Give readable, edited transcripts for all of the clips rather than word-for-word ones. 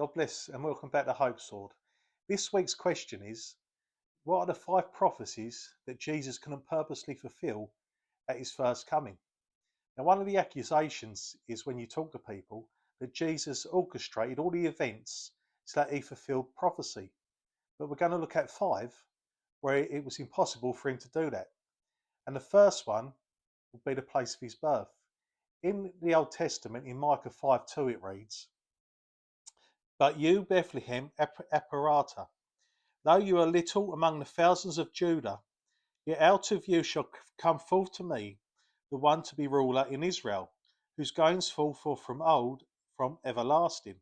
God bless and welcome back to HopeSword. This week's question is, what are the 5 prophecies that Jesus can purposely fulfill at his first coming? Now, one of the accusations is when you talk to people that Jesus orchestrated all the events so that he fulfilled prophecy. But we're going to look at 5 where it was impossible for him to do that. And the first one will be the place of his birth. In the Old Testament, in Micah 5:2, it reads, "But you, Bethlehem Ephratah, though you are little among the thousands of Judah, yet out of you shall come forth to me the one to be ruler in Israel, whose goings forth are from old, from everlasting."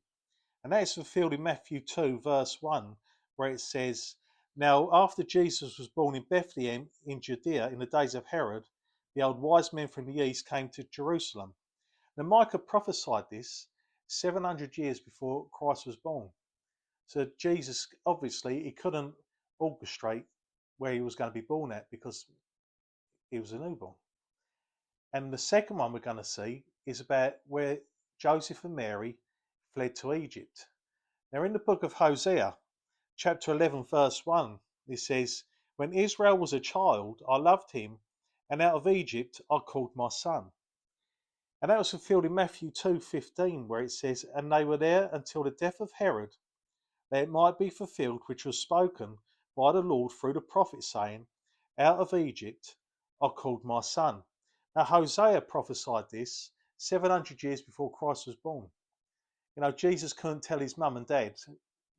And that is fulfilled in Matthew 2, verse 1, where it says, "Now after Jesus was born in Bethlehem in Judea in the days of Herod, the old wise men from the east came to Jerusalem." Now Micah prophesied this 700 years before Christ was born. So Jesus, obviously, he couldn't orchestrate where he was going to be born at because he was a newborn. And the second one we're going to see is about where Joseph and Mary fled to Egypt. Now, in the book of Hosea, chapter 11, verse 1, it says, "When Israel was a child, I loved him, and out of Egypt I called my son." And that was fulfilled in Matthew 2:15, where it says, "And they were there until the death of Herod, that it might be fulfilled which was spoken by the Lord through the prophet, saying, Out of Egypt I called my son." Now Hosea prophesied this 700 years before Christ was born. You know, Jesus couldn't tell his mum and dad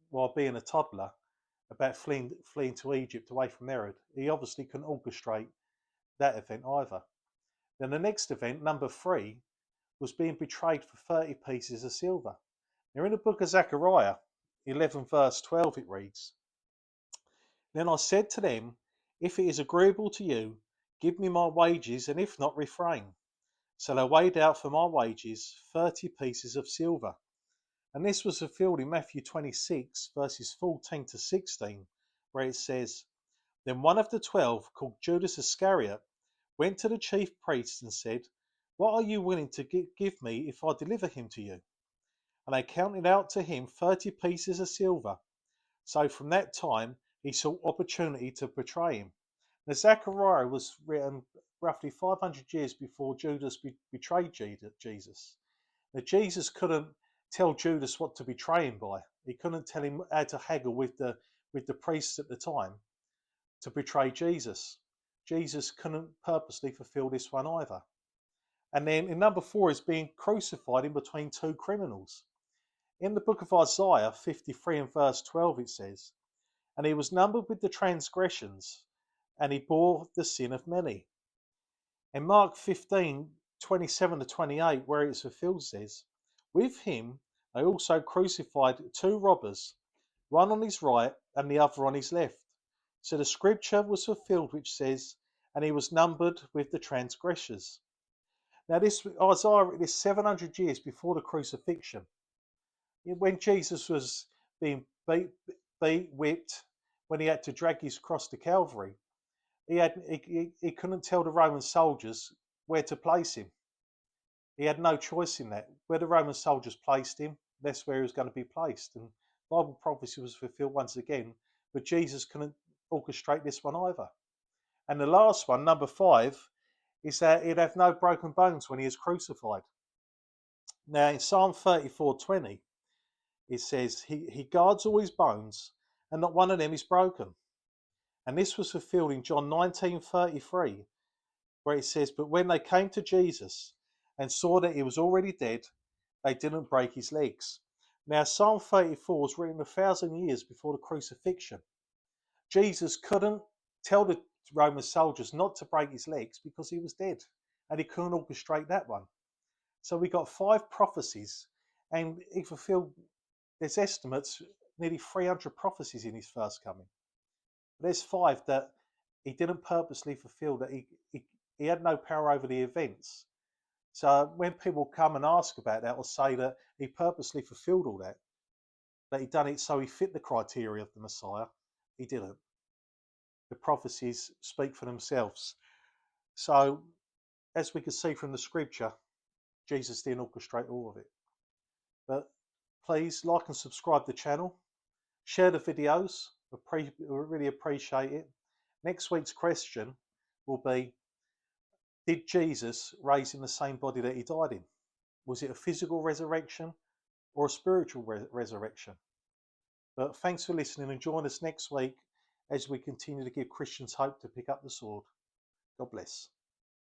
while being a toddler about fleeing to Egypt away from Herod. He obviously couldn't orchestrate that event either. Then the next event, number 3, was being betrayed for 30 pieces of silver. Now in the book of Zechariah 11 verse 12 it reads, "Then I said to them, if it is agreeable to you, give me my wages, and if not, refrain." So they weighed out for my wages 30 pieces of silver. And this was fulfilled in Matthew 26 verses 14 to 16, where it says, "Then one of the 12, called Judas Iscariot, went to the chief priests and said, What are you willing to give me if I deliver him to you? And they counted out to him 30 pieces of silver. So from that time he sought opportunity to betray him." Now Zechariah was written roughly 500 years before Judas betrayed Jesus. Now Jesus couldn't tell Judas what to betray him by. He couldn't tell him how to haggle with the priests at the time to betray Jesus. Jesus couldn't purposely fulfill this one either. And then in number 4 is being crucified in between 2 criminals. In the book of Isaiah 53 and verse 12 it says, "And he was numbered with the transgressions, and he bore the sin of many." In Mark 15:27 to 28, where it's fulfilled, says, "With him they also crucified 2 robbers, one on his right and the other on his left. So the scripture was fulfilled which says, And he was numbered with the transgressors." Now this Isaiah wrote this 700 years before the crucifixion. When Jesus was being beat, whipped, when he had to drag his cross to Calvary, he couldn't tell the Roman soldiers where to place him. He had no choice in that. Where the Roman soldiers placed him, that's where he was going to be placed. And Bible prophecy was fulfilled once again, but Jesus couldn't orchestrate this one either. And the last one, number 5, is that he'd have no broken bones when he is crucified. Now in Psalm 34:20, it says, he guards all his bones, and not one of them is broken. And this was fulfilled in John 19:33, where it says, "But when they came to Jesus and saw that he was already dead, they didn't break his legs." Now Psalm 34 was written 1,000 years before the crucifixion. Jesus couldn't tell the Roman soldiers not to break his legs because he was dead, and he couldn't orchestrate that one. So we got 5 prophecies, and he fulfilled, there's estimates, nearly 300 prophecies in his first coming. There's 5 that he didn't purposely fulfill, that he had no power over the events. So when people come and ask about that or say that he purposely fulfilled all that he'd done it so he fit the criteria of the Messiah, he didn't. The prophecies speak for themselves. So as we can see from the scripture, Jesus didn't orchestrate all of it. But Please like and subscribe to the channel. Share the videos. We really appreciate it. Next week's question will be, did Jesus rise in the same body that he died in? Was it a physical resurrection or a spiritual resurrection? But thanks for listening, and join us next week as we continue to give Christians hope to pick up the sword. God bless.